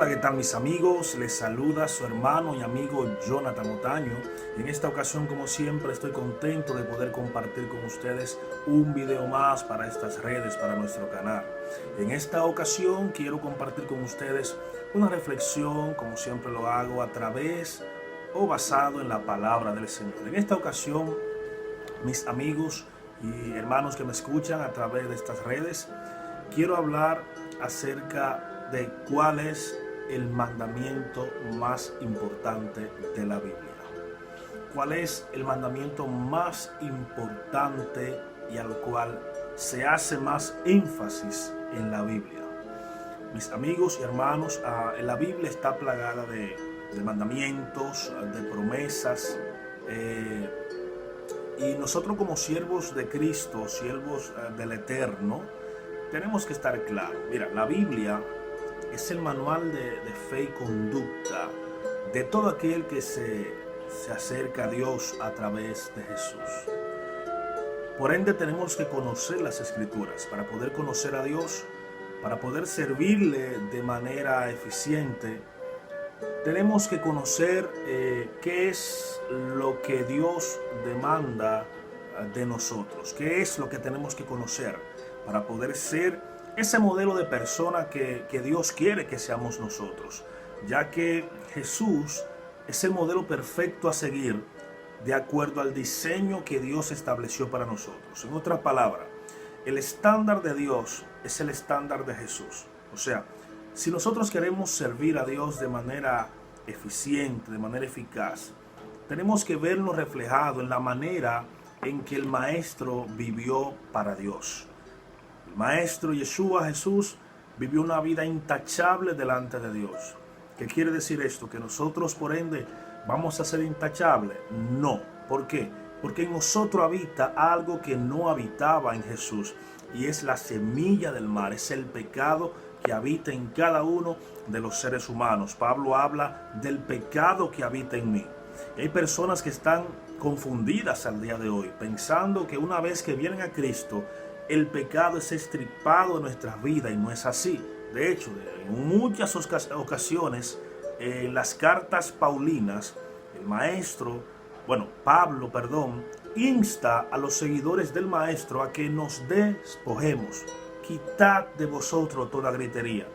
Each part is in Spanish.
¿qué tal mis amigos? Les saluda su hermano y amigo Jonathan Otaño. En esta ocasión, como siempre, estoy contento de poder compartir con ustedes un video más para estas redes, para nuestro canal. En esta ocasión quiero compartir con ustedes una reflexión, como siempre lo hago, a través o basado en la palabra del Señor. En esta ocasión, mis amigos y hermanos que me escuchan a través de estas redes, quiero hablar acerca de cuál es el mandamiento más importante de la Biblia. ¿Cuál es el mandamiento más importante y al cual se hace más énfasis en la Biblia? Mis amigos y hermanos, la Biblia está plagada de mandamientos, de promesas, y nosotros como siervos de Cristo, siervos del Eterno, tenemos que estar claros. Mira, la Biblia es el manual de fe y conducta de todo aquel que se acerca a Dios a través de Jesús. Por ende, tenemos que conocer las Escrituras para poder conocer a Dios, para poder servirle de manera eficiente. Tenemos que conocer qué es lo que Dios demanda de nosotros, qué es lo que tenemos que conocer para poder ser ese modelo de persona que Dios quiere que seamos nosotros, ya que Jesús es el modelo perfecto a seguir de acuerdo al diseño que Dios estableció para nosotros. En otras palabras, el estándar de Dios es el estándar de Jesús. O sea, si nosotros queremos servir a Dios de manera eficiente, de manera eficaz, tenemos que verlo reflejado en la manera en que el Maestro vivió para Dios. El Maestro Yeshua, Jesús, vivió una vida intachable delante de Dios. ¿Qué quiere decir esto? ¿Que nosotros, por ende, vamos a ser intachables? No. ¿Por qué? Porque en nosotros habita algo que no habitaba en Jesús, y es la semilla del mal, es el pecado que habita en cada uno de los seres humanos. Pablo habla del pecado que habita en mí. Y hay personas que están confundidas al día de hoy, pensando que una vez que vienen a Cristo, el pecado es extirpado de nuestra vida, y no es así. De hecho, en muchas ocasiones, en las cartas paulinas, Pablo, insta a los seguidores del Maestro a que nos despojemos. Quitad de vosotros toda gritería.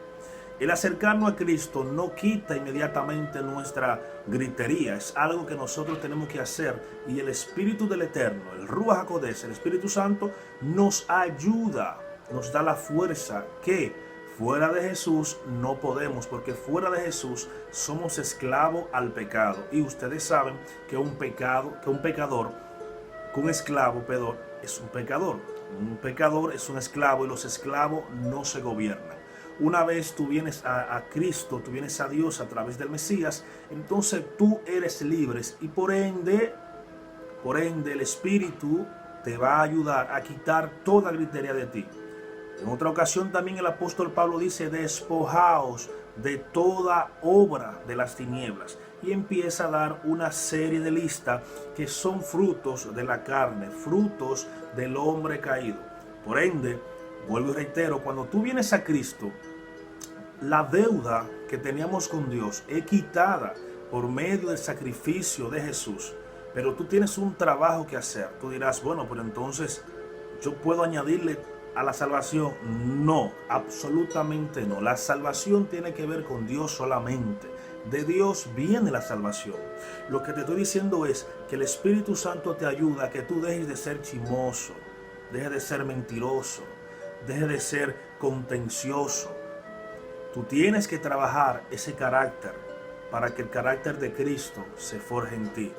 El acercarnos a Cristo no quita inmediatamente nuestra gritería, es algo que nosotros tenemos que hacer, y el Espíritu del Eterno, el Ruach HaKodesh, el Espíritu Santo, nos ayuda, nos da la fuerza que fuera de Jesús no podemos, porque fuera de Jesús somos esclavos al pecado. Y ustedes saben que un esclavo es un pecador. Un pecador es un esclavo, y los esclavos no se gobiernan. Una vez tú vienes a Cristo, tú vienes a Dios a través del Mesías, entonces tú eres libre, y por ende el Espíritu te va a ayudar a quitar toda gritería de ti. En otra ocasión también el apóstol Pablo dice: despojaos de toda obra de las tinieblas, y empieza a dar una serie de listas que son frutos de la carne, frutos del hombre caído. Por ende, vuelvo y reitero, cuando tú vienes a Cristo, la deuda que teníamos con Dios es quitada por medio del sacrificio de Jesús. Pero tú tienes un trabajo que hacer. Tú dirás, bueno, pero entonces yo puedo añadirle a la salvación. No, absolutamente no. La salvación tiene que ver con Dios solamente. De Dios viene la salvación. Lo que te estoy diciendo es que el Espíritu Santo te ayuda a que tú dejes de ser chismoso, dejes de ser mentiroso, deje de ser contencioso. Tú tienes que trabajar ese carácter para que el carácter de Cristo se forje en ti.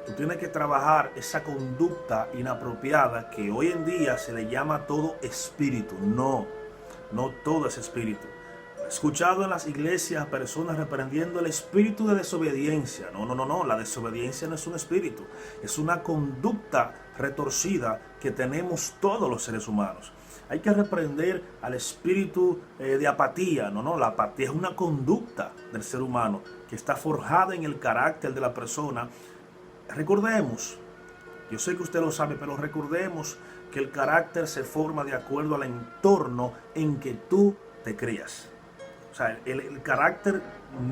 Tú tienes que trabajar esa conducta inapropiada que hoy en día se le llama todo espíritu. No todo es espíritu. He escuchado en las iglesias personas reprendiendo el espíritu de desobediencia. No. La desobediencia no es un espíritu. Es una conducta retorcida que tenemos todos los seres humanos. Hay que reprender al espíritu de apatía. La apatía es una conducta del ser humano que está forjada en el carácter de la persona. Recordemos, yo sé que usted lo sabe, pero recordemos que el carácter se forma de acuerdo al entorno en que tú te crías. O sea, el carácter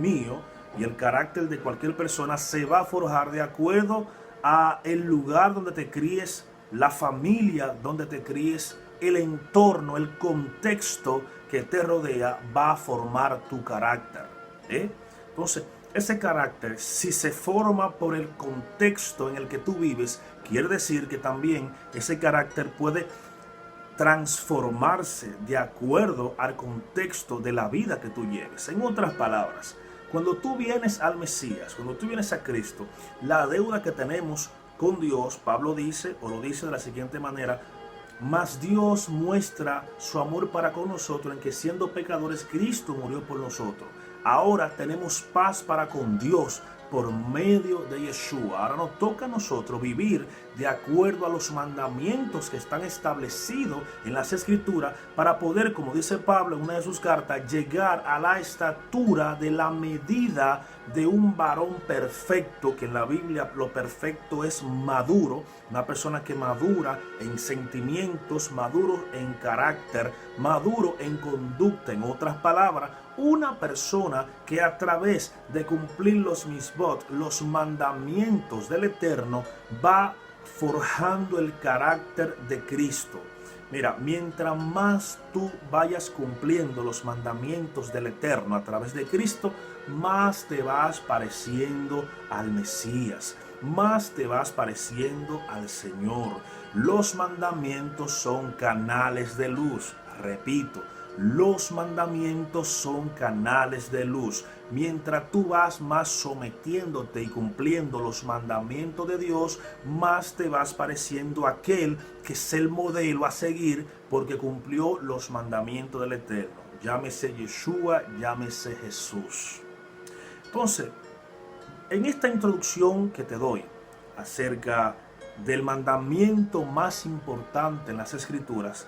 mío y el carácter de cualquier persona se va a forjar de acuerdo a el lugar donde te críes, la familia donde te críes, el entorno, el contexto que te rodea va a formar tu carácter. Entonces, ese carácter, si se forma por el contexto en el que tú vives, quiere decir que también ese carácter puede transformarse de acuerdo al contexto de la vida que tú lleves. En otras palabras, cuando tú vienes al Mesías, cuando tú vienes a Cristo, la deuda que tenemos con Dios, Pablo dice, o lo dice de la siguiente manera: mas Dios muestra su amor para con nosotros en que siendo pecadores, Cristo murió por nosotros. Ahora tenemos paz para con Dios por medio de Yeshua. Ahora nos toca a nosotros vivir de acuerdo a los mandamientos que están establecidos en las Escrituras para poder, como dice Pablo en una de sus cartas, llegar a la estatura de la medida de un varón perfecto, que en la Biblia lo perfecto es maduro, una persona que madura en sentimientos, maduro en carácter, maduro en conducta. En otras palabras, una persona que a través de cumplir los misbot, los mandamientos del Eterno, va forjando el carácter de Cristo. Mira, mientras más tú vayas cumpliendo los mandamientos del Eterno a través de Cristo, más te vas pareciendo al Mesías, más te vas pareciendo al Señor. Los mandamientos son canales de luz. Repito, los mandamientos son canales de luz. Mientras tú vas más sometiéndote y cumpliendo los mandamientos de Dios, más te vas pareciendo a aquel que es el modelo a seguir porque cumplió los mandamientos del Eterno. Llámese Yeshua, llámese Jesús. Entonces, en esta introducción que te doy acerca del mandamiento más importante en las Escrituras,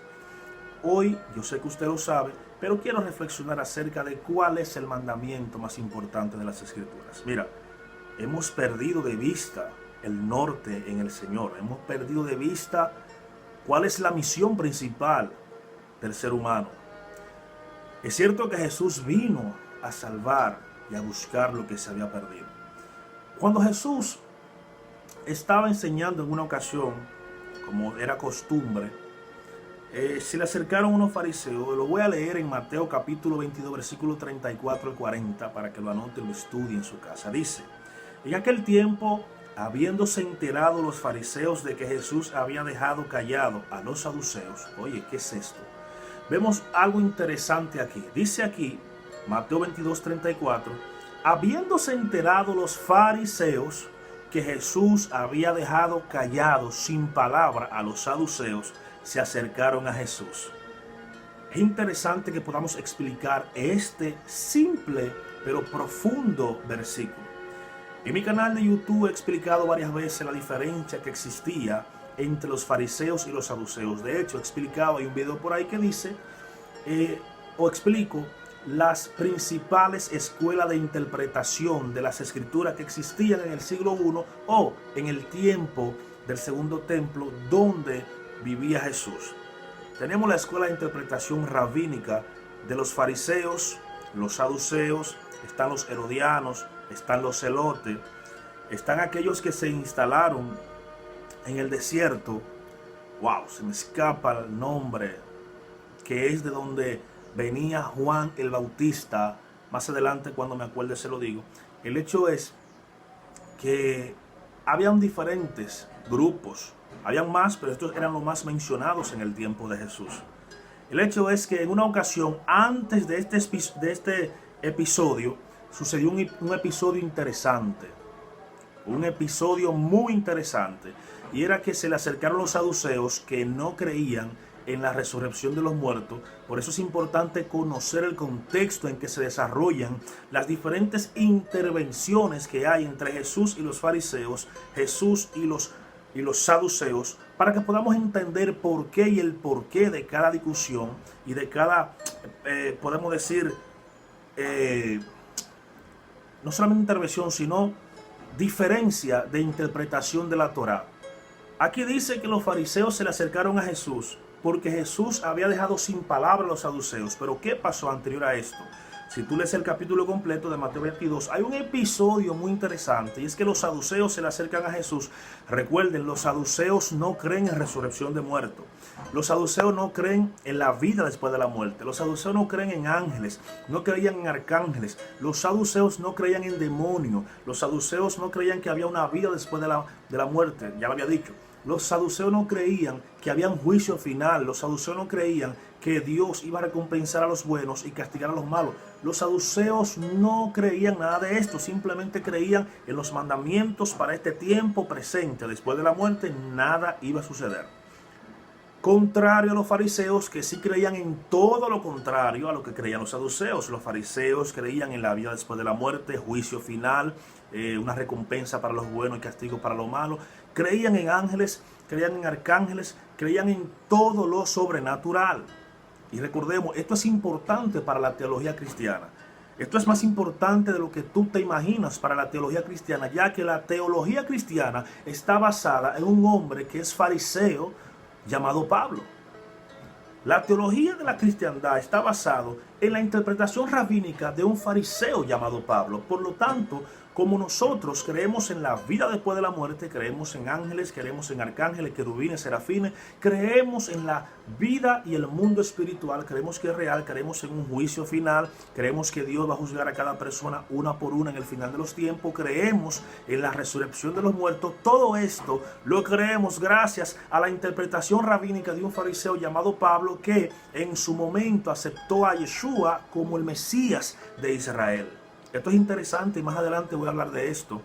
hoy, yo sé que usted lo sabe, pero quiero reflexionar acerca de cuál es el mandamiento más importante de las Escrituras. Mira, hemos perdido de vista el norte en el Señor. Hemos perdido de vista cuál es la misión principal del ser humano. Es cierto que Jesús vino a salvar y a buscar lo que se había perdido. Cuando Jesús estaba enseñando en una ocasión, como era costumbre, se le acercaron unos fariseos. Lo voy a leer en Mateo capítulo 22, versículo 34 al 40, para que lo anote y lo estudie en su casa. Dice: en aquel tiempo, habiéndose enterado los fariseos de que Jesús había dejado callado a los saduceos. Oye, ¿qué es esto? Vemos algo interesante aquí. Dice aquí, Mateo 22, 34, habiéndose enterado los fariseos que Jesús había dejado callado sin palabra a los saduceos, se acercaron a Jesús. Es interesante que podamos explicar este simple pero profundo versículo. En mi canal de YouTube he explicado varias veces la diferencia que existía entre los fariseos y los saduceos. De hecho, he explicado, hay un video por ahí que dice, explico las principales escuelas de interpretación de las Escrituras que existían en el siglo I o en el tiempo del Segundo Templo donde vivía Jesús. Tenemos la escuela de interpretación rabínica de los fariseos, los saduceos, están los herodianos, están los celotes, están aquellos que se instalaron en el desierto. Wow, se me escapa el nombre, que es de donde venía Juan el Bautista. Más adelante, cuando me acuerde, se lo digo. El hecho es que habían diferentes grupos. Habían más, pero estos eran los más mencionados en el tiempo de Jesús. El hecho es que en una ocasión, antes de este episodio, sucedió un episodio interesante. Un episodio muy interesante. Y era que se le acercaron los saduceos que no creían en la resurrección de los muertos. Por eso es importante conocer el contexto en que se desarrollan las diferentes intervenciones que hay entre Jesús y los fariseos, Jesús y los saduceos, para que podamos entender por qué y el porqué de cada discusión y de cada, podemos decir, no solamente intervención, sino diferencia de interpretación de la Torá. Aquí dice que los fariseos se le acercaron a Jesús porque Jesús había dejado sin palabra a los saduceos. Pero ¿qué pasó anterior a esto? Si tú lees el capítulo completo de Mateo 22, hay un episodio muy interesante y es que los saduceos se le acercan a Jesús. Recuerden, los saduceos no creen en resurrección de muertos. Los saduceos no creen en la vida después de la muerte. Los saduceos no creen en ángeles, no creían en arcángeles. Los saduceos no creían en demonios. Los saduceos no creían que había una vida después de la muerte, ya lo había dicho. Los saduceos no creían que había un juicio final. Los saduceos no creían que Dios iba a recompensar a los buenos y castigar a los malos. Los saduceos no creían nada de esto, simplemente creían en los mandamientos para este tiempo presente. Después de la muerte nada iba a suceder. Contrario a los fariseos, que sí creían en todo lo contrario a lo que creían los saduceos. Los fariseos creían en la vida después de la muerte, juicio final, una recompensa para los buenos y castigo para los malos. Creían en ángeles, creían en arcángeles, creían en todo lo sobrenatural. Y recordemos, esto es importante para la teología cristiana. Esto es más importante de lo que tú te imaginas para la teología cristiana, ya que la teología cristiana está basada en un hombre que es fariseo llamado Pablo. La teología de la cristiandad está basada en la interpretación rabínica de un fariseo llamado Pablo. Por lo tanto, como nosotros creemos en la vida después de la muerte, creemos en ángeles, creemos en arcángeles, querubines, serafines, creemos en la vida y el mundo espiritual, creemos que es real, creemos en un juicio final, creemos que Dios va a juzgar a cada persona una por una en el final de los tiempos, creemos en la resurrección de los muertos. Todo esto lo creemos gracias a la interpretación rabínica de un fariseo llamado Pablo, que en su momento aceptó a Yeshua como el Mesías de Israel. Esto es interesante y más adelante voy a hablar de esto.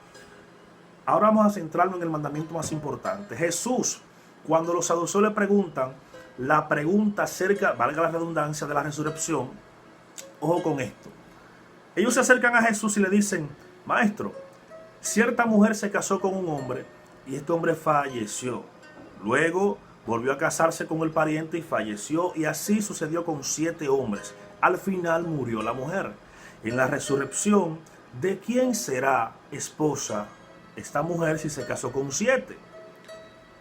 Ahora vamos a centrarnos en el mandamiento más importante. Jesús, cuando los saduceos le preguntan la pregunta acerca, valga la redundancia, de la resurrección, ojo con esto. Ellos se acercan a Jesús y le dicen: Maestro, cierta mujer se casó con un hombre y este hombre falleció. Luego volvió a casarse con el pariente y falleció, y así sucedió con 7 hombres. Al final murió la mujer. En la resurrección, ¿de quién será esposa esta mujer si se casó con 7?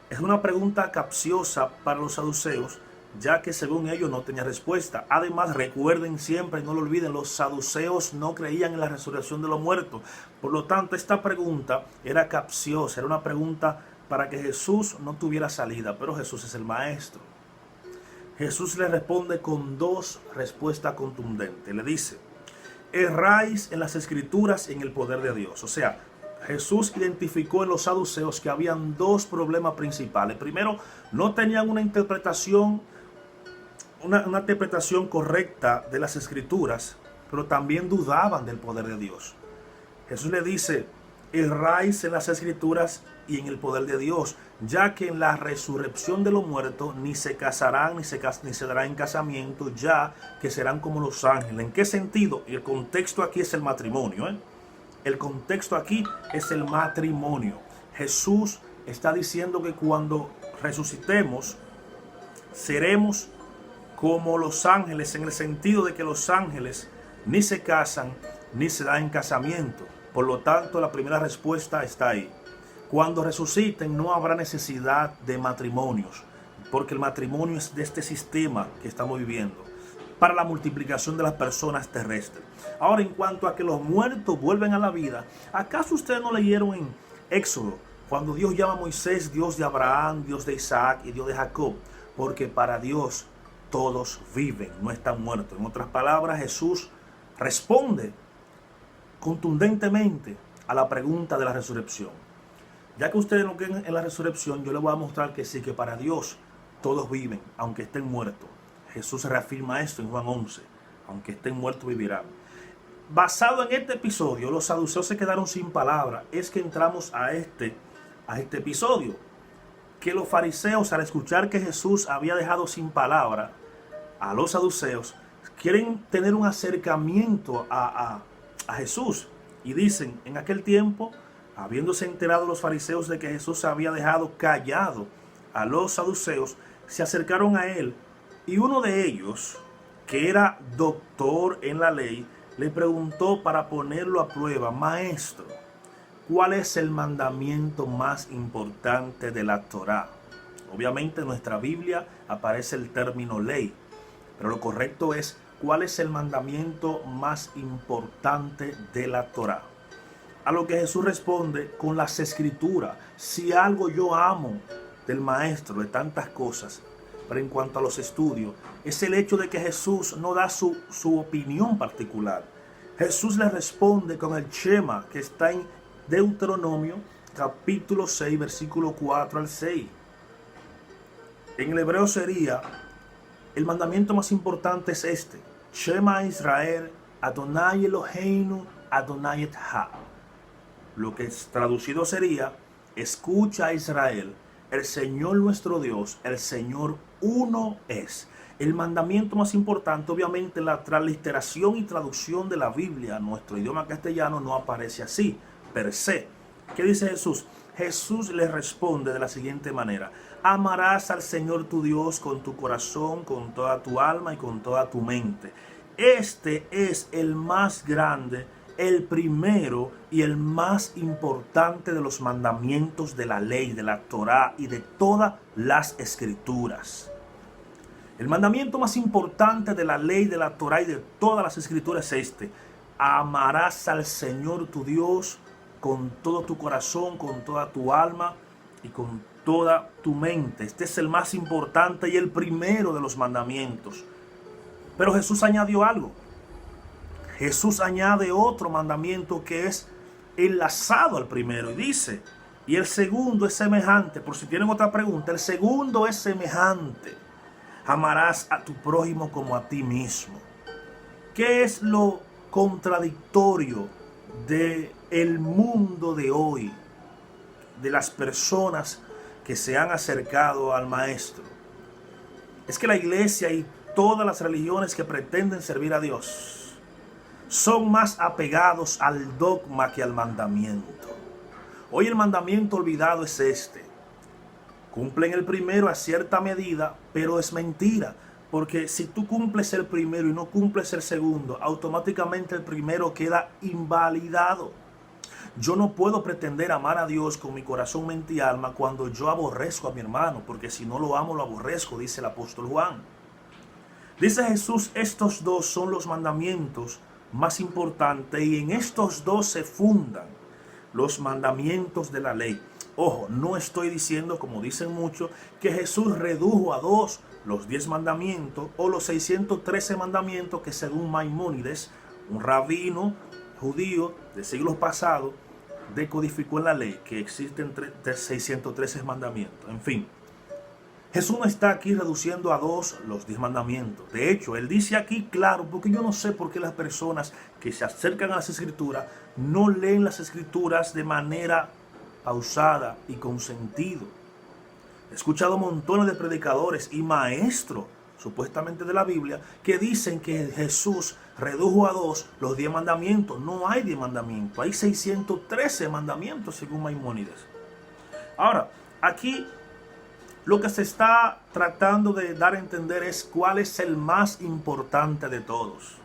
Es una pregunta capciosa para los saduceos, ya que según ellos no tenía respuesta. Además, recuerden siempre y no lo olviden, los saduceos no creían en la resurrección de los muertos. Por lo tanto, esta pregunta era capciosa, era una pregunta para que Jesús no tuviera salida, pero Jesús es el maestro. Jesús le responde con 2 respuestas contundentes. Le dice: erráis en las escrituras y en el poder de Dios. O sea, Jesús identificó en los saduceos que habían 2 problemas principales. Primero, no tenían una interpretación correcta de las escrituras, pero también dudaban del poder de Dios. Jesús le dice: erráis en las escrituras y en el poder de Dios, ya que en la resurrección de los muertos ni se casarán ni se darán en casamiento, ya que serán como los ángeles. ¿En qué sentido? El contexto aquí es el matrimonio. El contexto aquí es el matrimonio. Jesús está diciendo que cuando resucitemos seremos como los ángeles, en el sentido de que los ángeles ni se casan ni se dan en casamiento. Por lo tanto, la primera respuesta está ahí. Cuando resuciten no habrá necesidad de matrimonios, porque el matrimonio es de este sistema que estamos viviendo para la multiplicación de las personas terrestres. Ahora, en cuanto a que los muertos vuelven a la vida, ¿acaso ustedes no leyeron en Éxodo cuando Dios llama a Moisés Dios de Abraham, Dios de Isaac y Dios de Jacob? Porque para Dios todos viven, no están muertos. En otras palabras, Jesús responde contundentemente a la pregunta de la resurrección. Ya que ustedes no creen en la resurrección, yo les voy a mostrar que sí, que para Dios todos viven, aunque estén muertos. Jesús reafirma esto en Juan 11, aunque estén muertos vivirán. Basado en este episodio, los saduceos se quedaron sin palabra. Es que entramos a este episodio, que los fariseos, al escuchar que Jesús había dejado sin palabra a los saduceos, quieren tener un acercamiento a Jesús, y dicen: en aquel tiempo, habiéndose enterado los fariseos de que Jesús había dejado callado a los saduceos, se acercaron a él, y uno de ellos, que era doctor en la ley, le preguntó para ponerlo a prueba: Maestro, ¿cuál es el mandamiento más importante de la Torá? Obviamente en nuestra Biblia aparece el término ley, pero lo correcto es: ¿cuál es el mandamiento más importante de la Torá? A lo que Jesús responde con las escrituras. Si algo yo amo del maestro, de tantas cosas, pero en cuanto a los estudios, es el hecho de que Jesús no da su opinión particular. Jesús le responde con el Shema, que está en Deuteronomio capítulo 6, versículo 4 al 6. En el hebreo sería, el mandamiento más importante es este: Shema Israel, Adonai Eloheinu, Adonai Echad. Lo que es traducido sería, escucha Israel, el Señor nuestro Dios, el Señor uno es. El mandamiento más importante, obviamente la transliteración y traducción de la Biblia a nuestro idioma castellano no aparece así, per se. ¿Qué dice Jesús? Jesús le responde de la siguiente manera: amarás al Señor tu Dios con tu corazón, con toda tu alma y con toda tu mente. Este es el más grande, el primero y el más importante de los mandamientos de la ley, de la Torá y de todas las escrituras. El mandamiento más importante de la ley, de la Torá y de todas las escrituras es este: amarás al Señor tu Dios con todo tu corazón, con toda tu alma y con toda tu mente. Este es el más importante y el primero de los mandamientos. Pero Jesús añadió algo. Jesús añade otro mandamiento que es enlazado al primero y dice, y el segundo es semejante. Por si tienen otra pregunta, el segundo es semejante: amarás a tu prójimo como a ti mismo. ¿Qué es lo contradictorio del mundo de hoy, de las personas que se han acercado al maestro? Es que la iglesia y todas las religiones que pretenden servir a Dios son más apegados al dogma que al mandamiento. Hoy el mandamiento olvidado es este: cumplen el primero a cierta medida, pero es mentira, porque si tú cumples el primero y no cumples el segundo, automáticamente el primero queda invalidado. Yo no puedo pretender amar a Dios con mi corazón, mente y alma cuando yo aborrezco a mi hermano, porque si no lo amo, lo aborrezco, dice el apóstol Juan. Dice Jesús, estos dos son los mandamientos más importantes y en estos dos se fundan los mandamientos de la ley. Ojo, no estoy diciendo, como dicen muchos, que Jesús redujo a dos los 10 mandamientos o los 613 mandamientos que según Maimónides, un rabino judío de siglos pasados, decodificó en la ley que existen 613 mandamientos. En fin, Jesús no está aquí reduciendo a dos los 10 mandamientos. De hecho, Él dice aquí claro, porque yo no sé por qué las personas que se acercan a las Escrituras no leen las Escrituras de manera pausada y con sentido. He escuchado montones de predicadores y maestros, supuestamente de la Biblia, que dicen que Jesús redujo a dos los 10 mandamientos. No hay 10 mandamientos, hay 613 mandamientos según Maimónides. Ahora, aquí lo que se está tratando de dar a entender es cuál es el más importante de todos.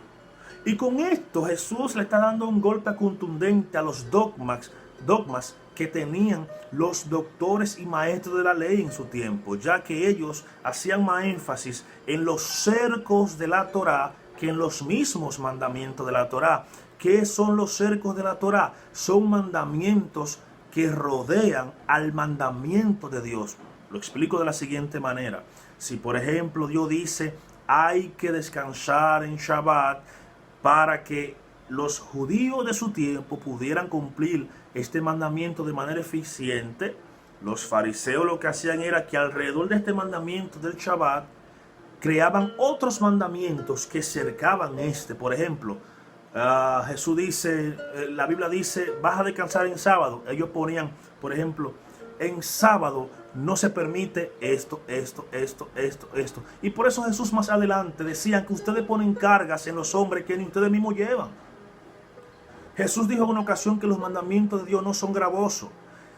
Y con esto Jesús le está dando un golpe contundente a los dogmas que tenían los doctores y maestros de la ley en su tiempo, ya que ellos hacían más énfasis en los cercos de la Torá que en los mismos mandamientos de la Torá. ¿Qué son los cercos de la Torá? Son mandamientos que rodean al mandamiento de Dios. Lo explico de la siguiente manera. Si por ejemplo Dios dice hay que descansar en Shabbat para que los judíos de su tiempo pudieran cumplir este mandamiento de manera eficiente, los fariseos lo que hacían era que alrededor de este mandamiento del Shabbat creaban otros mandamientos que cercaban este. Por ejemplo, Jesús dice, la Biblia dice, vas a descansar en sábado. Ellos ponían, por ejemplo, en sábado no se permite esto. Y por eso Jesús más adelante decían que ustedes ponen cargas en los hombres que ni ustedes mismos llevan. Jesús dijo en una ocasión que los mandamientos de Dios no son gravosos.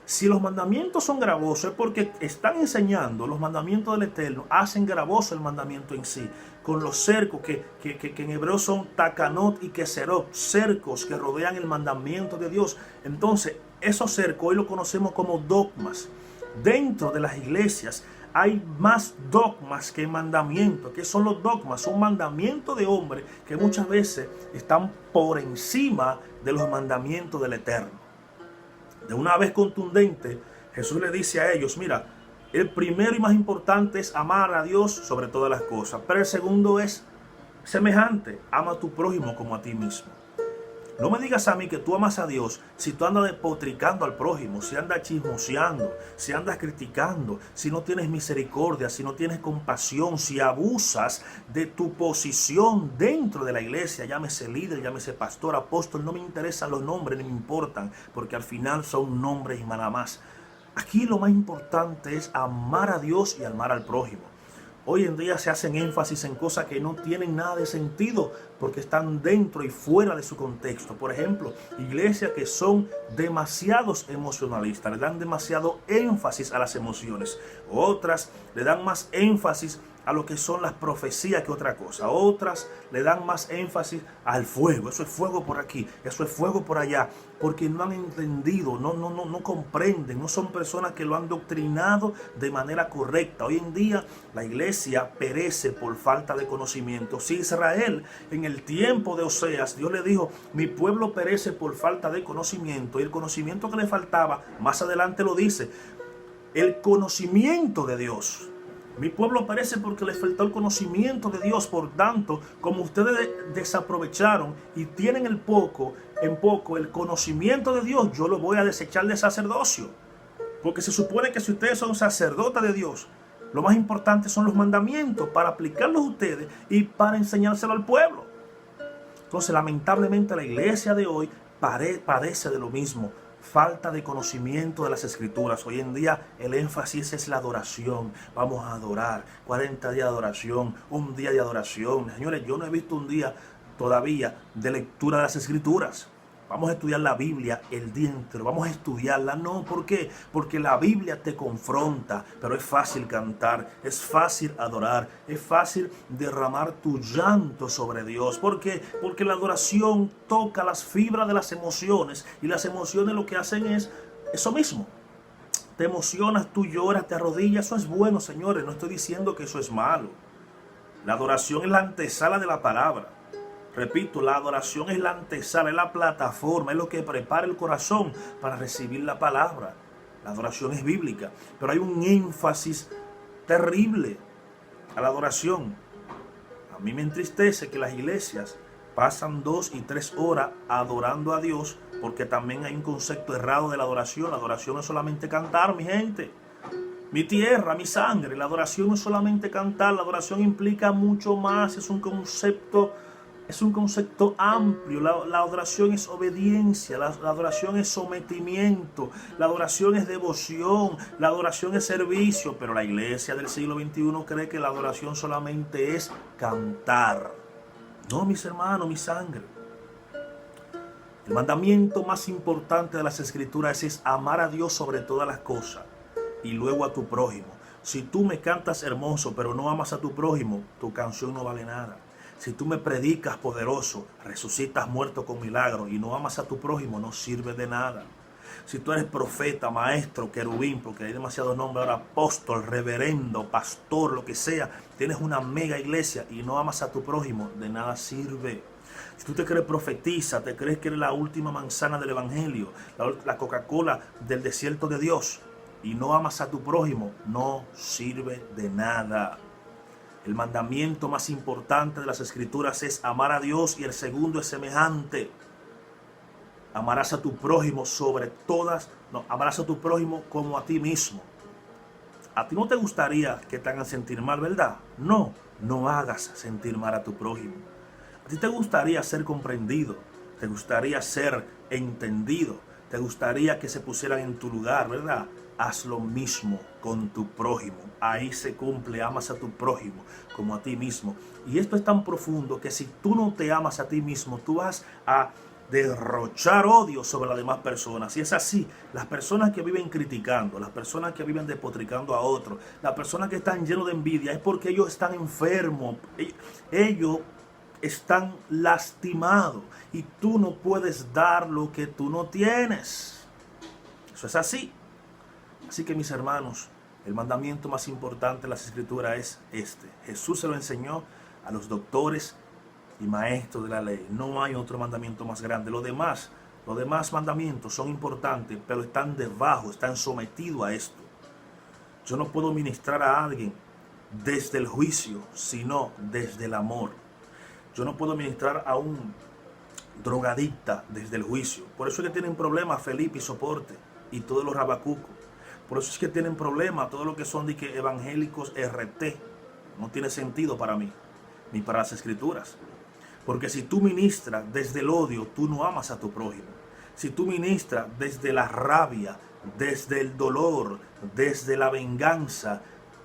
Si los mandamientos son gravosos es porque están enseñando los mandamientos del Eterno, hacen gravoso el mandamiento en sí, con los cercos que en hebreo son takanot y keserot, cercos que rodean el mandamiento de Dios. Entonces, esos cercos hoy lo conocemos como dogmas. Dentro de las iglesias hay más dogmas que mandamientos. ¿Qué son los dogmas? Son mandamientos de hombre que muchas veces están por encima de los mandamientos del Eterno. De una vez contundente, Jesús le dice a ellos, mira, el primero y más importante es amar a Dios sobre todas las cosas, pero el segundo es semejante, ama a tu prójimo como a ti mismo. No me digas a mí que tú amas a Dios si tú andas despotricando al prójimo, si andas chismoseando, si andas criticando, si no tienes misericordia, si no tienes compasión, si abusas de tu posición dentro de la iglesia, llámese líder, llámese pastor, apóstol, no me interesan los nombres ni me importan, porque al final son nombres y nada más. Aquí lo más importante es amar a Dios y amar al prójimo. Hoy en día se hacen énfasis en cosas que no tienen nada de sentido porque están dentro y fuera de su contexto. Por ejemplo, iglesias que son demasiados emocionalistas, le dan demasiado énfasis a las emociones. Otras le dan más énfasis a lo que son las profecías que otra cosa. Otras le dan más énfasis al fuego. Eso es fuego por aquí, eso es fuego por allá. Porque no han entendido, no comprenden, no son personas que lo han doctrinado de manera correcta. Hoy en día la iglesia perece por falta de conocimiento. Si Israel en el tiempo de Oseas, Dios le dijo, mi pueblo perece por falta de conocimiento, y el conocimiento que le faltaba, más adelante lo dice, el conocimiento de Dios. Mi pueblo perece porque les faltó el conocimiento de Dios. Por tanto, como ustedes desaprovecharon y tienen en poco el conocimiento de Dios, yo lo voy a desechar de sacerdocio. Porque se supone que si ustedes son sacerdotes de Dios, lo más importante son los mandamientos para aplicarlos a ustedes y para enseñárselo al pueblo. Entonces, lamentablemente, la iglesia de hoy padece de lo mismo. Falta de conocimiento de las escrituras. Hoy en día el énfasis es la adoración. Vamos a adorar. 40 días de adoración, un día de adoración. Señores, yo no he visto un día todavía de lectura de las escrituras. Vamos a estudiar la Biblia el día entero. Vamos a estudiarla. No, ¿por qué? Porque la Biblia te confronta. Pero es fácil cantar, es fácil adorar, es fácil derramar tu llanto sobre Dios. ¿Por qué? Porque la adoración toca las fibras de las emociones. Y las emociones lo que hacen es eso mismo. Te emocionas, tú lloras, te arrodillas. Eso es bueno, señores. No estoy diciendo que eso es malo. La adoración es la antesala de la palabra. Repito, la adoración es la antesala, es la plataforma, es lo que prepara el corazón para recibir la palabra. La adoración es bíblica, pero hay un énfasis terrible a la adoración. A mí me entristece que las iglesias pasan 2 y 3 horas adorando a Dios, porque también hay un concepto errado de la adoración. La adoración no es solamente cantar, mi gente. Mi tierra, mi sangre. La adoración no es solamente cantar, la adoración implica mucho más, es un concepto amplio. La adoración es obediencia, la adoración es sometimiento, la adoración es devoción, la adoración es servicio. Pero la iglesia del siglo XXI cree que la adoración solamente es cantar. No, mis hermanos, mi sangre. El mandamiento más importante de las escrituras es amar a Dios sobre todas las cosas y luego a tu prójimo. Si tú me cantas hermoso pero no amas a tu prójimo, tu canción no vale nada. Si tú me predicas poderoso, resucitas muerto con milagro y no amas a tu prójimo, no sirve de nada. Si tú eres profeta, maestro, querubín, porque hay demasiados nombres ahora, apóstol, reverendo, pastor, lo que sea, tienes una mega iglesia y no amas a tu prójimo, de nada sirve. Si tú te crees profetiza, te crees que eres la última manzana del evangelio, la Coca-Cola del desierto de Dios, y no amas a tu prójimo, no sirve de nada. El mandamiento más importante de las escrituras es amar a Dios, y el segundo es semejante. Amarás a tu prójimo amarás a tu prójimo como a ti mismo. A ti no te gustaría que te hagan sentir mal, ¿verdad? No hagas sentir mal a tu prójimo. A ti te gustaría ser comprendido, te gustaría ser entendido, te gustaría que se pusieran en tu lugar, ¿verdad? Haz lo mismo con tu prójimo. Ahí se cumple, amas a tu prójimo como a ti mismo. Y esto es tan profundo que si tú no te amas a ti mismo, tú vas a derrochar odio sobre las demás personas. Y es así, las personas que viven criticando, las personas que viven despotricando a otros, las personas que están llenos de envidia, es porque ellos están enfermos, ellos están lastimados, y tú no puedes dar lo que tú no tienes. Eso es así. Así que, mis hermanos, El mandamiento más importante de las Escrituras es este. Jesús se lo enseñó a los doctores y maestros de la ley. No hay otro mandamiento más grande. Los demás mandamientos son importantes, pero están debajo, están sometidos a esto. Yo no puedo ministrar a alguien desde el juicio, sino desde el amor. Yo no puedo ministrar a un drogadicta desde el juicio. Por eso es que tienen problemas Felipe y Soporte y todos los rabacucos. Por eso es que tienen problemas todos los que son de que evangélicos RT. No tiene sentido para mí, ni para las Escrituras. Porque si tú ministras desde el odio, tú no amas a tu prójimo. Si tú ministras desde la rabia, desde el dolor, desde la venganza,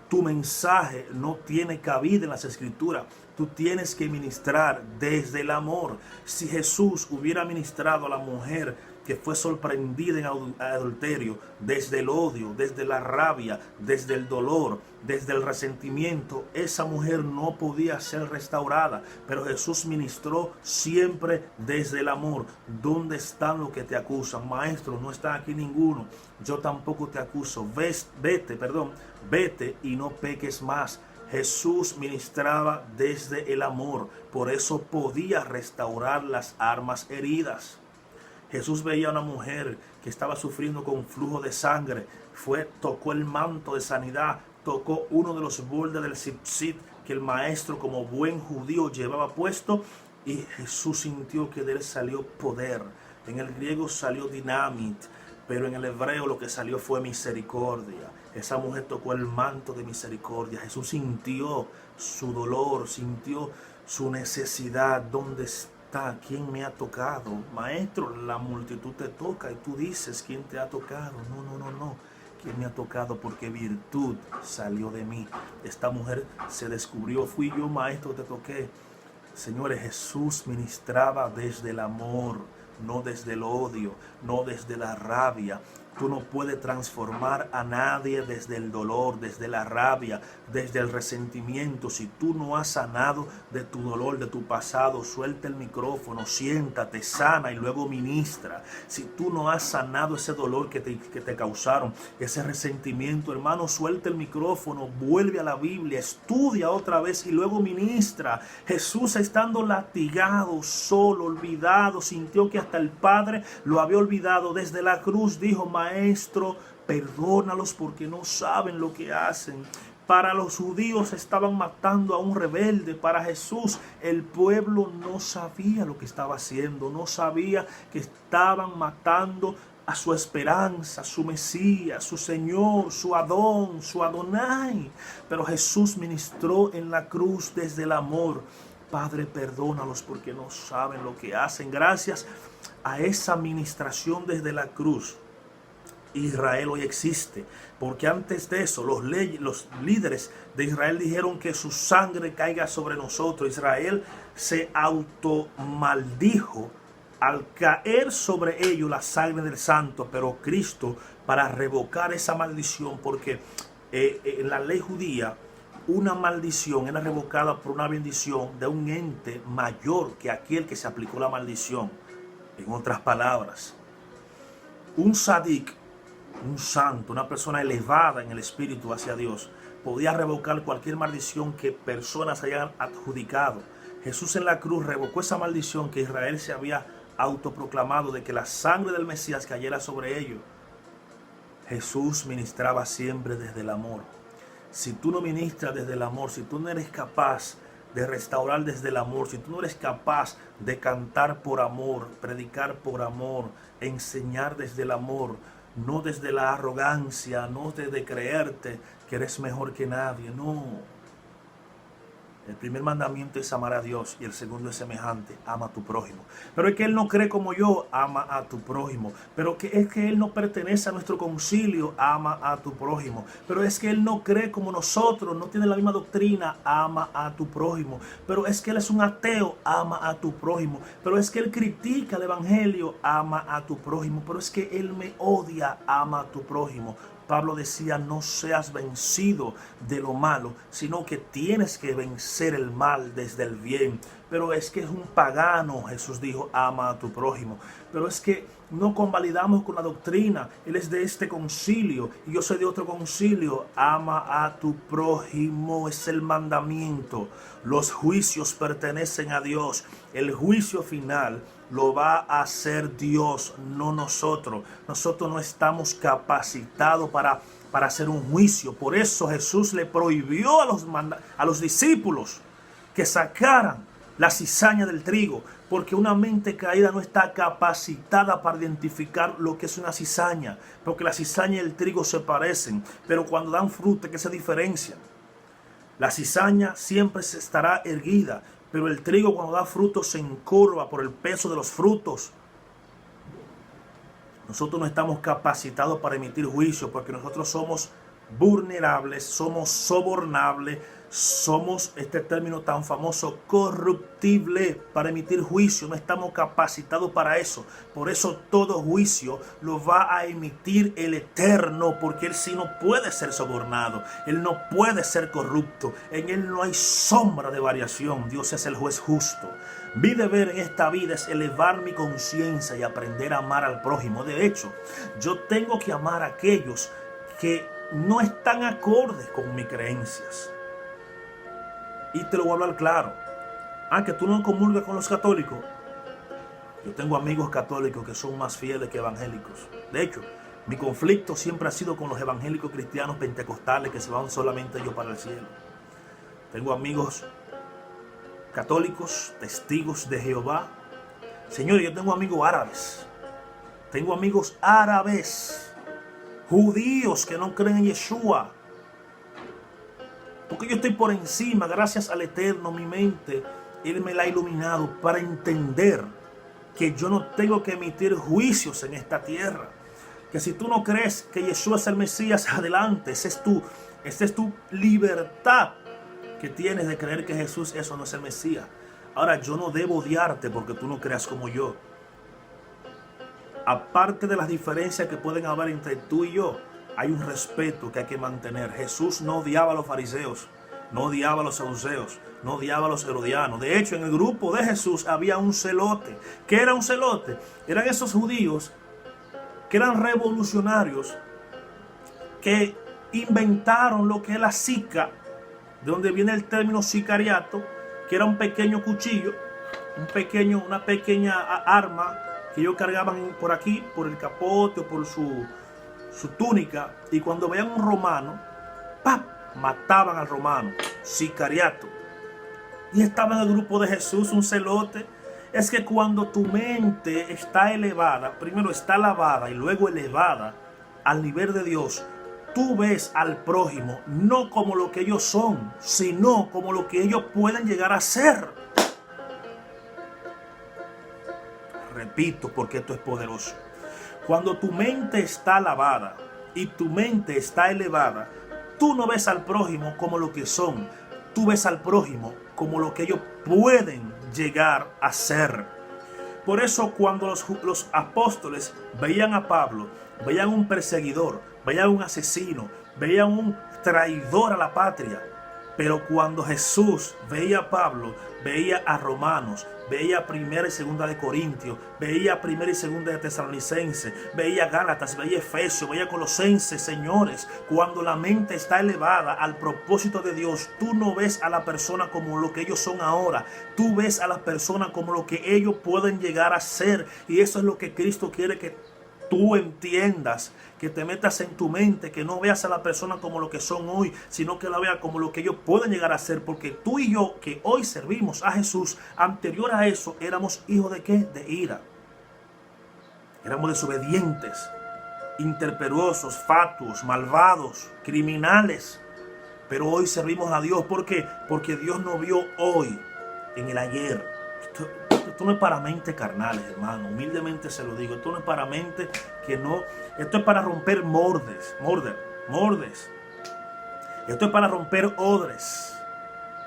tu mensaje no tiene cabida en las Escrituras. Tú tienes que ministrar desde el amor. Si Jesús hubiera ministrado a la mujer que fue sorprendida en adulterio, desde el odio, desde la rabia, desde el dolor, desde el resentimiento, esa mujer no podía ser restaurada. Pero Jesús ministró siempre desde el amor. ¿Dónde están los que te acusan? Maestro, no está aquí ninguno. Yo tampoco te acuso. Vete y no peques más. Jesús ministraba desde el amor. Por eso podía restaurar las almas heridas. Jesús veía a una mujer que estaba sufriendo con flujo de sangre. Tocó el manto de sanidad, tocó uno de los bordes del zitzit que el maestro como buen judío llevaba puesto, y Jesús sintió que de él salió poder. En el griego salió dinamit, pero en el hebreo lo que salió fue misericordia. Esa mujer tocó el manto de misericordia. Jesús sintió su dolor, sintió su necesidad. ¿Dónde está? ¿Quién me ha tocado? Maestro, la multitud te toca y tú dices, ¿quién te ha tocado? No. ¿Quién me ha tocado? Porque virtud salió de mí. Esta mujer se descubrió. Fui yo, maestro, te toqué. Señores, Jesús ministraba desde el amor, no desde el odio, no desde la rabia. Tú no puedes transformar a nadie desde el dolor, desde la rabia, desde el resentimiento. Si tú no has sanado de tu dolor, de tu pasado, suelta el micrófono, siéntate, sana y luego ministra. Si tú no has sanado ese dolor que te causaron, ese resentimiento, hermano, suelta el micrófono, vuelve a la Biblia, estudia otra vez y luego ministra. Jesús, estando latigado, solo, olvidado, sintió que hasta el Padre lo había olvidado. Desde la cruz dijo, Maestro, perdónalos porque no saben lo que hacen. Para los judíos estaban matando a un rebelde. Para Jesús el pueblo no sabía lo que estaba haciendo. No sabía que estaban matando a su esperanza, su Mesías, su Señor, su Adón, su Adonai. Pero Jesús ministró en la cruz desde el amor. Padre, perdónalos porque no saben lo que hacen. Gracias a esa ministración desde la cruz, Israel hoy existe, porque antes de eso los líderes de Israel dijeron que su sangre caiga sobre nosotros. Israel se automaldijo al caer sobre ellos la sangre del santo, pero Cristo, para revocar esa maldición, porque en la ley judía una maldición era revocada por una bendición de un ente mayor que aquel que se aplicó la maldición. En otras palabras, un sadik, un santo, una persona elevada en el espíritu hacia Dios, podía revocar cualquier maldición que personas hayan adjudicado. Jesús en la cruz revocó esa maldición que Israel se había autoproclamado de que la sangre del Mesías cayera sobre ellos. Jesús ministraba siempre desde el amor. Si tú no ministras desde el amor, si tú no eres capaz de restaurar desde el amor, si tú no eres capaz de cantar por amor, predicar por amor, enseñar desde el amor, no desde la arrogancia, no desde creerte que eres mejor que nadie, no. El primer mandamiento es amar a Dios y el segundo es semejante, ama a tu prójimo. Pero es que él no cree como yo, ama a tu prójimo. Pero es que él no pertenece a nuestro concilio, ama a tu prójimo. Pero es que él no cree como nosotros, no tiene la misma doctrina, ama a tu prójimo. Pero es que él es un ateo, ama a tu prójimo. Pero es que él critica el evangelio, ama a tu prójimo. Pero es que él me odia, ama a tu prójimo. Pablo decía, no seas vencido de lo malo, sino que tienes que vencer el mal desde el bien. Pero es que es un pagano, Jesús dijo, ama a tu prójimo. Pero es que no convalidamos con la doctrina. Él es de este concilio y yo soy de otro concilio. Ama a tu prójimo, es el mandamiento. Los juicios pertenecen a Dios. El juicio final lo va a hacer Dios, no nosotros. Nosotros no estamos capacitados para hacer un juicio. Por eso Jesús le prohibió a los discípulos que sacaran la cizaña del trigo, porque una mente caída no está capacitada para identificar lo que es una cizaña, porque la cizaña y el trigo se parecen, pero cuando dan fruto, ¿qué se diferencian? La cizaña siempre se estará erguida, pero el trigo cuando da fruto se encorva por el peso de los frutos. Nosotros no estamos capacitados para emitir juicio, porque nosotros somos vulnerables, somos sobornables, somos, este término tan famoso, corruptible para emitir juicio. No estamos capacitados para eso. Por eso todo juicio lo va a emitir el Eterno, porque Él sí no puede ser sobornado, Él no puede ser corrupto, en Él no hay sombra de variación. Dios es el juez justo. Mi deber en esta vida es elevar mi conciencia y aprender a amar al prójimo. De hecho, yo tengo que amar a aquellos que no están acordes con mis creencias. Y te lo voy a hablar claro. Que tú no comulgas con los católicos. Yo tengo amigos católicos que son más fieles que evangélicos. De hecho, mi conflicto siempre ha sido con los evangélicos cristianos pentecostales que se van solamente ellos para el cielo. Tengo amigos católicos, testigos de Jehová. Señores, yo tengo amigos árabes. Tengo amigos árabes, judíos que no creen en Yeshua. Porque yo estoy por encima, gracias al Eterno, mi mente, Él me la ha iluminado para entender que yo no tengo que emitir juicios en esta tierra. Que si tú no crees que Yeshua es el Mesías, adelante, esa es tu libertad que tienes de creer que Jesús eso no es el Mesías. Ahora, yo no debo odiarte porque tú no creas como yo. Aparte de las diferencias que pueden haber entre tú y yo, hay un respeto que hay que mantener. Jesús no odiaba a los fariseos, no odiaba a los saduceos, no odiaba a los herodianos. De hecho, en el grupo de Jesús había un celote. ¿Qué era un celote? Eran esos judíos que eran revolucionarios, que inventaron lo que es la sica, de donde viene el término sicariato, que era un pequeño cuchillo, una pequeña arma que ellos cargaban por aquí, por el capote o por su túnica, y cuando veían un romano, ¡pap!, mataban al romano, sicariato. Y estaba en el grupo de Jesús un celote. Es que cuando tu mente está elevada, primero está lavada y luego elevada al nivel de Dios, tú ves al prójimo no como lo que ellos son, sino como lo que ellos pueden llegar a ser. Repito, porque esto es poderoso. Cuando tu mente está lavada y tu mente está elevada, tú no ves al prójimo como lo que son, tú ves al prójimo como lo que ellos pueden llegar a ser. Por eso cuando los apóstoles veían a Pablo, veían un perseguidor, veían un asesino, veían un traidor a la patria. Pero cuando Jesús veía a Pablo, veía a Romanos, veía Primera y Segunda de Corintios, veía Primera y Segunda de Tesalonicenses, veía Gálatas, veía Efesios, veía Colosenses. Señores, cuando la mente está elevada al propósito de Dios, tú no ves a la persona como lo que ellos son ahora, tú ves a la persona como lo que ellos pueden llegar a ser. Y eso es lo que Cristo quiere que tú entiendas, que te metas en tu mente, que no veas a la persona como lo que son hoy, sino que la veas como lo que ellos pueden llegar a ser. Porque tú y yo, que hoy servimos a Jesús, anterior a eso éramos hijos de ¿qué? De ira. Éramos desobedientes, interpetuosos, fatuos, malvados, criminales. Pero hoy servimos a Dios. ¿Por qué? Porque Dios nos vio hoy en el ayer. Esto no es para mentes carnales, hermano. Humildemente se lo digo. Esto no es para mente que no. Esto es para romper mordes. Esto es para romper odres.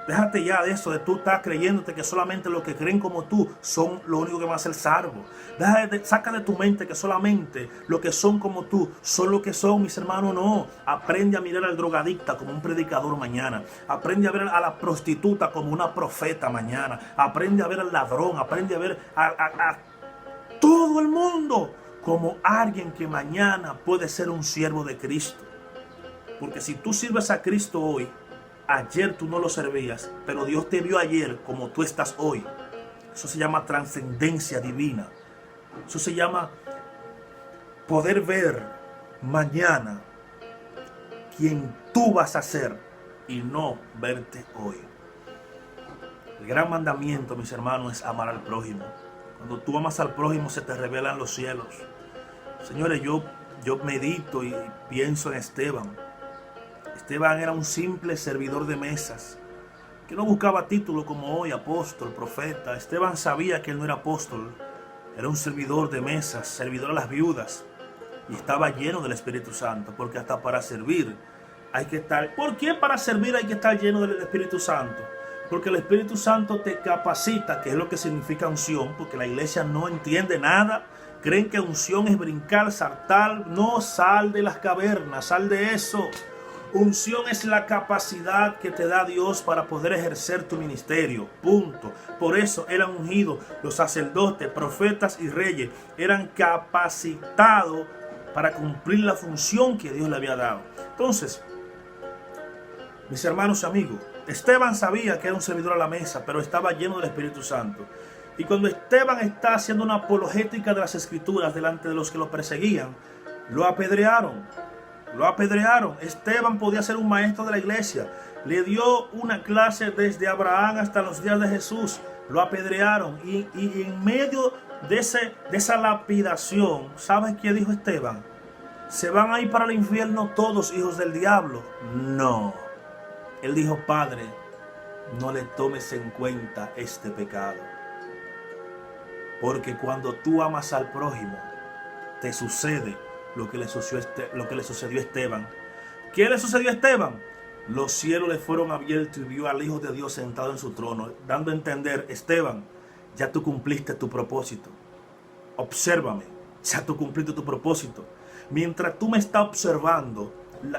Déjate ya de eso, de tú estar creyéndote que solamente los que creen como tú son los únicos que van a ser salvos. Saca de tu mente que solamente los que son como tú son los que son, mis hermanos. No. Aprende a mirar al drogadicta como un predicador mañana. Aprende a ver a la prostituta como una profeta mañana. Aprende a ver al ladrón. Aprende a ver a todo el mundo como alguien que mañana puede ser un siervo de Cristo. Porque si tú sirves a Cristo hoy, ayer tú no lo servías, pero Dios te vio ayer como tú estás hoy. Eso se llama trascendencia divina. Eso se llama poder ver mañana quién tú vas a ser y no verte hoy. El gran mandamiento, mis hermanos, es amar al prójimo. Cuando tú amas al prójimo se te revelan los cielos. Señores, yo medito y pienso en Esteban. Esteban era un simple servidor de mesas, que no buscaba título como hoy, apóstol, profeta. Esteban sabía que él no era apóstol, era un servidor de mesas, servidor a las viudas, y estaba lleno del Espíritu Santo, porque hasta para servir hay que estar. ¿Por qué para servir hay que estar lleno del Espíritu Santo? Porque el Espíritu Santo te capacita, que es lo que significa unción, porque la iglesia no entiende nada. Creen que unción es brincar, saltar. No, sal de las cavernas, sal de eso. Unción es la capacidad que te da Dios para poder ejercer tu ministerio. Punto. Por eso eran ungidos los sacerdotes, profetas y reyes. Eran capacitados para cumplir la función que Dios le había dado. Entonces, mis hermanos y amigos, Esteban sabía que era un servidor a la mesa, pero estaba lleno del Espíritu Santo. Y cuando Esteban está haciendo una apologética de las Escrituras delante de los que lo perseguían, lo apedrearon. Lo apedrearon. Esteban podía ser un maestro de la iglesia. Le dio una clase desde Abraham hasta los días de Jesús. Lo apedrearon. Y en medio de esa lapidación, ¿sabes qué dijo Esteban? ¿Se van a ir para el infierno todos, hijos del diablo? No. Él dijo: Padre, no le tomes en cuenta este pecado. Porque cuando tú amas al prójimo, te sucede lo que le sucedió a Esteban. ¿Qué le sucedió a Esteban? Los cielos le fueron abiertos y vio al Hijo de Dios sentado en su trono, dando a entender: Esteban, ya tú cumpliste tu propósito. Obsérvame, ya tú cumpliste tu propósito. Mientras tú me estás observando,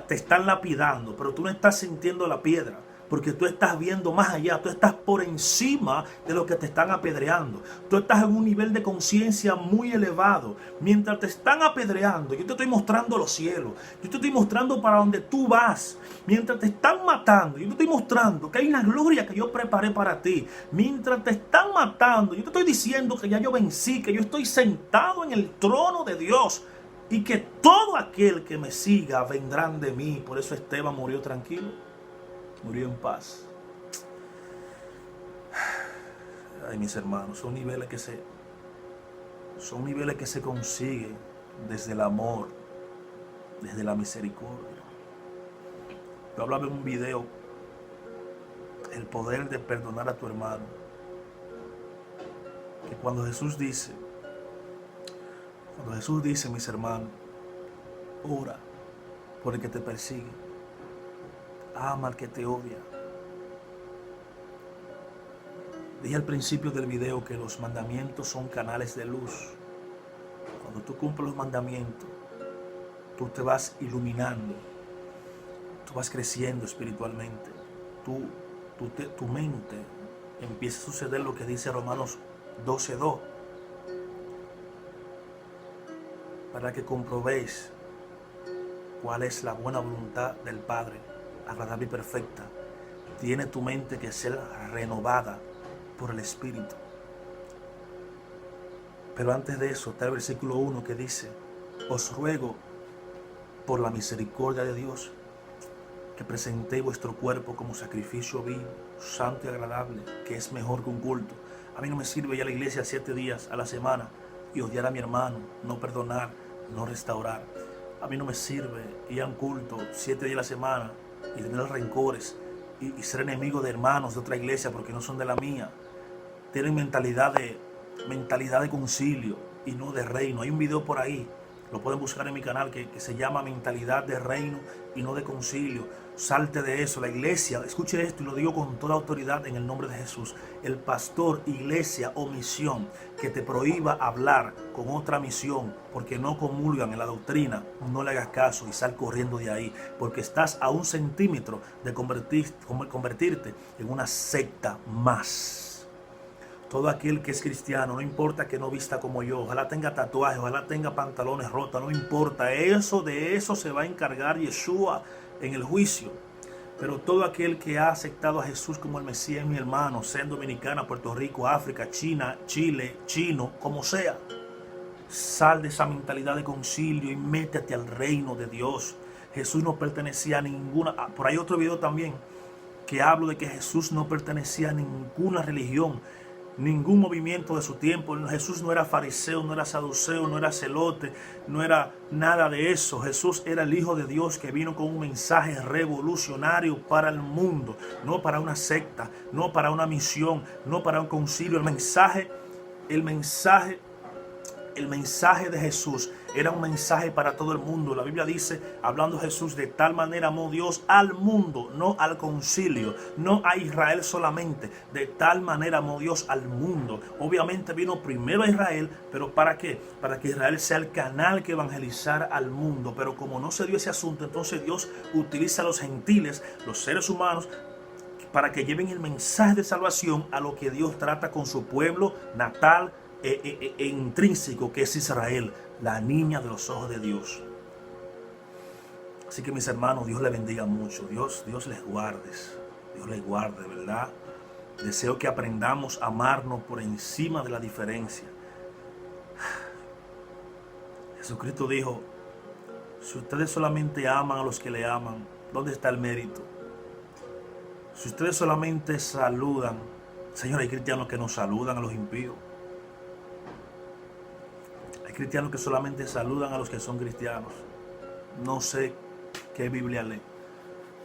te están lapidando, pero tú no estás sintiendo la piedra, porque tú estás viendo más allá, tú estás por encima de lo que te están apedreando. Tú estás en un nivel de conciencia muy elevado. Mientras te están apedreando, yo te estoy mostrando los cielos, yo te estoy mostrando para donde tú vas. Mientras te están matando, yo te estoy mostrando que hay una gloria que yo preparé para ti. Mientras te están matando, yo te estoy diciendo que ya yo vencí, que yo estoy sentado en el trono de Dios, y que todo aquel que me siga vendrán de mí. Por eso Esteban murió tranquilo, murió en paz. Ay, mis hermanos, son niveles que se consiguen desde el amor, desde la misericordia. Yo hablaba en un video el poder de perdonar a tu hermano, que cuando Jesús dice, mis hermanos, ora por el que te persigue, ama al que te odia. Dije al principio del video que los mandamientos son canales de luz. Cuando tú cumples los mandamientos, tú te vas iluminando, tú vas creciendo espiritualmente, tu mente empieza a suceder lo que dice Romanos 12:2, para que comprobéis cuál es la buena voluntad del Padre, agradable y perfecta. Tiene tu mente que ser renovada por el Espíritu. Pero antes de eso está el versículo 1 que dice: os ruego por la misericordia de Dios que presentéis vuestro cuerpo como sacrificio vivo, santo y agradable, que es mejor que un culto. A mí no me sirve ir a la iglesia 7 días a la semana y odiar a mi hermano, no perdonar, no restaurar. A mí no me sirve ir a un culto 7 días a la semana y tener rencores y ser enemigo de hermanos de otra iglesia porque no son de la mía. Tienen mentalidad de concilio y no de reino. Hay un video por ahí Lo pueden buscar en mi canal que se llama Mentalidad de Reino y no de Concilio. Salte de eso. La iglesia, escuche esto y lo digo con toda autoridad en el nombre de Jesús. El pastor, iglesia o misión que te prohíba hablar con otra misión porque no comulgan en la doctrina, no le hagas caso y sal corriendo de ahí, porque estás a 1 centímetro de convertirte en una secta más. Todo aquel que es cristiano, no importa que no vista como yo, ojalá tenga tatuajes, ojalá tenga pantalones rotos, no importa, de eso se va a encargar Yeshua en el juicio. Pero todo aquel que ha aceptado a Jesús como el Mesías, mi hermano, sea en Dominicana, Puerto Rico, África, China, Chile, chino, como sea, sal de esa mentalidad de concilio y métete al reino de Dios. Jesús no pertenecía a ninguna. Por ahí otro video también que hablo de que Jesús no pertenecía a ninguna religión, ningún movimiento de su tiempo. Jesús no era fariseo, no era saduceo, no era celote, no era nada de eso. Jesús era el Hijo de Dios que vino con un mensaje revolucionario para el mundo, no para una secta, no para una misión, no para un concilio. El mensaje de Jesús era un mensaje para todo el mundo. La Biblia dice, hablando Jesús, de tal manera amó Dios al mundo, no al concilio, no a Israel solamente. De tal manera amó Dios al mundo. Obviamente vino primero a Israel, pero ¿para qué? Para que Israel sea el canal que evangelizara al mundo. Pero como no se dio ese asunto, entonces Dios utiliza a los gentiles, los seres humanos, para que lleven el mensaje de salvación a lo que Dios trata con su pueblo natal intrínseco, que es Israel, la niña de los ojos de Dios. Así que mis hermanos, Dios les bendiga mucho, Dios les guarde, ¿verdad? Deseo que aprendamos a amarnos por encima de la diferencia. Jesucristo dijo, si ustedes solamente aman a los que le aman, ¿dónde está el mérito? Si ustedes solamente saludan, Señor, hay cristianos que no saludan a los impíos. Hay cristianos que solamente saludan a los que son cristianos. No sé qué Biblia lee.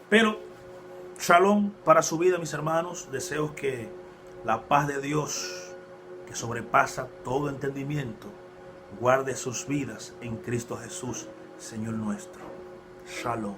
Pero, shalom para su vida, mis hermanos. Deseo que la paz de Dios, que sobrepasa todo entendimiento, guarde sus vidas en Cristo Jesús, Señor nuestro. Shalom.